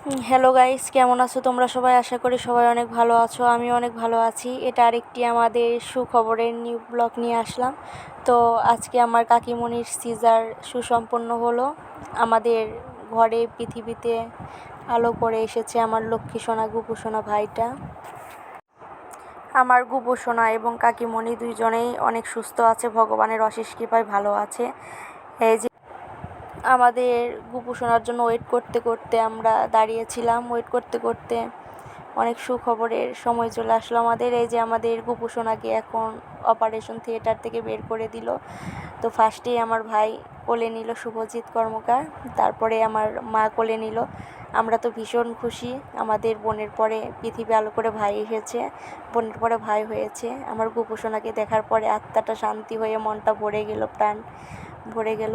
Hello guys, কেমন আছো তোমরা সবাই? আশা করি সবাই অনেক ভালো আছো। আমি অনেক ভালো আছি। এটা আরেকটি আমাদের সুখবরের নিউ ব্লগ নিয়ে আসলাম। তো আজকে আমার কাকিমণির সিজার সুসম্পন্ন হলো। আমাদের ঘরে পৃথিবীতে আলো করে এসেছে আমার লক্ষ্মী সোনা গুপু সোনা ভাইটা। আমার গুপু সোনা এবং কাকিমণি দুইজনেই অনেক সুস্থ আছে, ভগবানের অশেষ কৃপায় ভালো আছে। এই যে আমাদের গুপু সোনার জন্য ওয়েট করতে করতে আমরা দাঁড়িয়েছিলাম, ওয়েট করতে করতে অনেক সুখবরের সময় চলে আসলো আমাদের। এই যে আমাদের গুপু সোনাকে এখন অপারেশন থিয়েটার থেকে বের করে দিল। তো ফার্স্টেই আমার ভাই কোলে নিল, শুভজিৎ কর্মকার, তারপরে আমার মা কোলে নিল। আমরা তো ভীষণ খুশি, আমাদের বোনের পরে পৃথিবী আলো করে ভাই এসেছে, বোনের পরে ভাই হয়েছে। আমার গুপু সোনাকে দেখার পরে আত্মাটা শান্তি হয়ে মনটা ভরে গেল, প্রাণ ভরে গেল।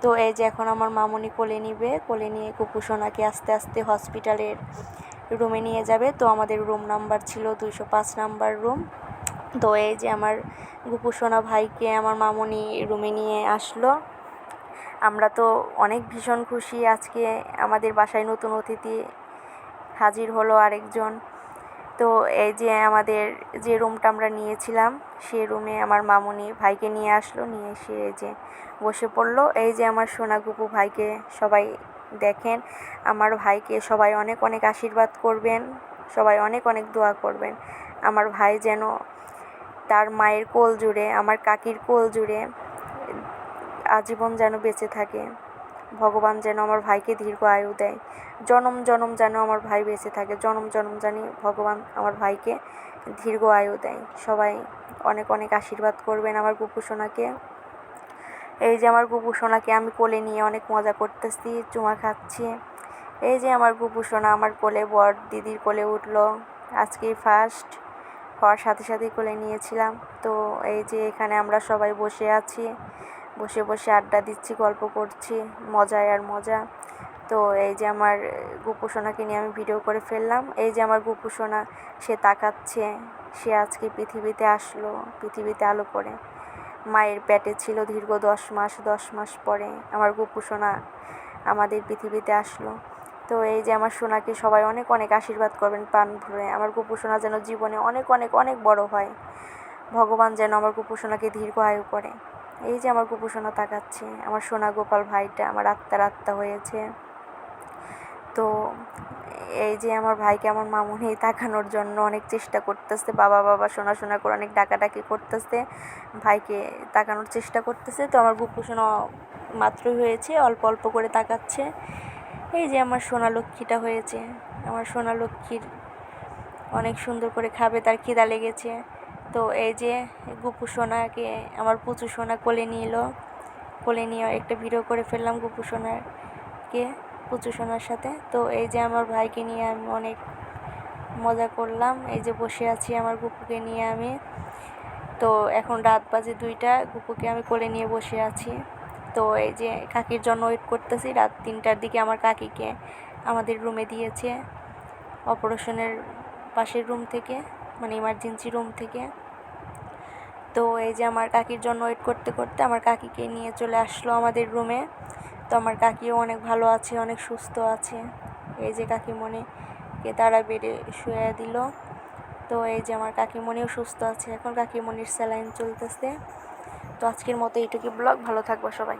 তো এই যে এখন আমার মামুনি কোলে নিবে, কোলে নিয়ে গুপু সোনাকে আস্তে আস্তে হসপিটালের রুমে নিয়ে যাবে। তো আমাদের রুম নাম্বার ছিল 205 নাম্বার রুম। তো এই যে আমার গুপু সোনা ভাইকে আমার মামুনি রুমে নিয়ে আসলো। আমরা তো অনেক ভীষণ খুশি, আজকে আমাদের বাসায় নতুন অতিথি হাজির হলো আরেকজন। তো এই যে আমাদের যে রুমটা আমরা নিয়েছিলাম সেই রুমে আমার মামুনি ভাইকে নিয়ে আসলো, নিয়ে এসে এই যে বসে পড়লো। এই যে আমার সোনা গুপু ভাইকে সবাই দেখেন, আমার ভাইকে সবাই অনেক অনেক আশীর্বাদ করবেন, সবাই অনেক অনেক দোয়া করবেন। আমার ভাই যেন তার মায়ের কোল জুড়ে, আমার কাকির কোল জুড়ে আজীবন যেন বেঁচে থাকে। ভগবান যেন আমার ভাইকে দীর্ঘ আয়ু দেয়, জনম জনম যেন আমার ভাই বেঁচে থাকে, জনম জনম জানি ভগবান আমার ভাইকে দীর্ঘ আয়ু দেয়। সবাই অনেক অনেক আশীর্বাদ করবেন আমার গুপু সোনাকে। এই যে আমার গুপু সোনাকে আমি কোলে নিয়ে অনেক মজা করতেছি, চুমা খাচ্ছি। এই যে আমার গুপু সোনা আমার কোলে, বর দিদির কোলে উঠলো। আজকেই ফার্স্ট হওয়ার সাথে সাথেই কোলে নিয়েছিলাম। তো এই যে এখানে আমরা সবাই বসে আছি, বসে বসে আড্ডা দিচ্ছি, গল্প করছি, মজায় আর মজা। তো এই যে আমার গুপু সোনাকে নিয়ে আমি ভিডিও করে ফেললাম। এই যে আমার গুপু সোনা, সে তাকাচ্ছে, সে আজকে পৃথিবীতে আসলো, পৃথিবীতে আলো করে। মায়ের পেটে ছিল দীর্ঘ 10 মাস পরে আমার গুপু সোনা আমাদের পৃথিবীতে আসলো। তো এই যে আমার সোনাকে সবাই অনেক অনেক আশীর্বাদ করবেন প্রাণ ভরে। আমার গুপু সোনা যেন জীবনে অনেক অনেক অনেক বড় হয়, ভগবান যেন আমার গুপু সোনাকে দীর্ঘ আয়ু করে। এই যে আমার গুপু সোনা তাকাচ্ছে, আমার সোনা গোপাল ভাইটা আমার আত্মার আত্মা হয়েছে। তো এই যে আমার ভাইকে আমার মামুনি তাকানোর জন্য অনেক চেষ্টা করতেছে, বাবা বাবা সোনা সোনা করে অনেক ডাকাডাকি করতেছে, ভাইকে তাকানোর চেষ্টা করতেছে। তো আমার গুপু সোনা মাত্রই হয়েছে, অল্প অল্প করে তাকাচ্ছে। এই যে আমার সোনা লক্ষ্মীটা হয়েছে, আমার সোনা লক্ষ্মীর অনেক সুন্দর করে খাবে, তার খিদা লেগেছে। তো এই যে গুপু সোনাকে আমার পুচু সোনা কোলে নিল, কোলে নিয়ে একটা ভিডিও করে ফেললাম গুপু সোনাকে পুচু সোনার সাথে। তো এই যে আমার ভাইকে নিয়ে আমি অনেক মজা করলাম। এই যে বসে আছি আমার গুপুকে নিয়ে আমি। তো এখন রাত বাজে 2টা, গুপুকে আমি কোলে নিয়ে বসে আছি। তো এই যে কাকির জন্য ওয়েট করতেছি। রাত 3টার দিকে আমার কাকিকে আমাদের রুমে দিয়েছে, অপারেশনের পাশের রুম থেকে, মানে ইমার্জেন্সি রুম থেকে। তো এই যে আমার কাকির জন্য ওয়েট করতে করতে আমার কাকিকে নিয়ে চলে আসলো আমাদের রুমে। তো আমার কাকিও অনেক ভালো আছে, অনেক সুস্থ আছে। এই যে কাকিমণিকে তারা বেডে শুয়ে দিল। তো এই যে আমার কাকিমণিও সুস্থ আছে, এখন কাকিমণির স্যালাইন চলতেছে। তো আজকের মতো এইটুকু ব্লগ, ভালো থাকবো সবাই।